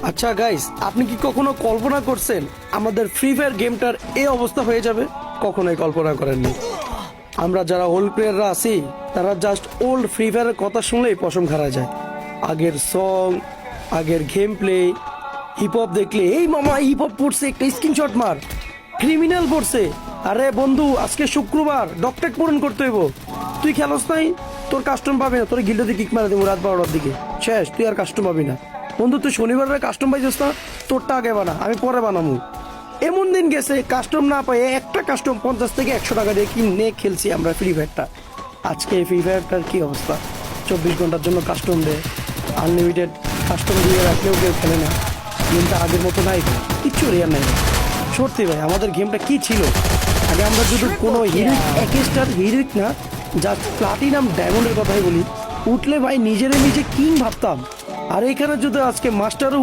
আচ্ছা গাইস, আপনি কি কখনো কল্পনা করছেন আমাদের ফ্রি ফায়ার গেমটার এই অবস্থা হয়ে যাবে? কখনোই কল্পনা করেননি। আমরা যারা ওল্ড প্লেয়াররা আছি তারা জাস্ট ওল্ড ফ্রি ফায়ারের কথা শুনলেই পশম খাড়া যায়। আগের সং, আগের গেম প্লে, হিপ হপ দেখলে এই মামা হিপ হপ পড়ছে, একটা স্ক্রিনশট মার, ক্রিমিনাল পড়ছে। আরে বন্ধু, আজকে শুক্রবার, ডকটেক পূরণ করতে হইব। তুই খেলোস নাই, তোর কাস্টম পাবি না, তোর গিল্ডে কিক মারা দেবো রাত 12টার দিকে, শেষ, তুই আর কাস্টম পাবি না। বন্ধু তুই শনিবারের কাস্টম পাইছিস না, তোরটা আগে বানা, আমি পরে বানাবো। এমন দিন গেছে কাস্টম না পাই, একটা কাস্টম 50 থেকে 100 টাকা দিয়ে কিনে খেলছি আমরা ফ্রি ফায়ারটা। আজকে এই ফ্রি ফায়ারটার কি অবস্থা, 24 ঘন্টার জন্য কাস্টম দেয়, আনলিমিটেড কাস্টম দিয়ে রাখলেও কেউ খেলে না। গেমটা আগের মতো নাই, কিচ্ছু রেয়ার নাই। সত্যি ভাই, আমাদের গেমটা কি ছিল আগে? আমরা যদি কোনো হিরিক, এক স্টার হিরিক না, জাস্ট প্লাটিনাম ডায়মন্ডের কথাই বলি, উঠলে ভাই নিজেরে নিজে কিং ভাবতাম। আর এখানে যদি আজকে মাস্টারও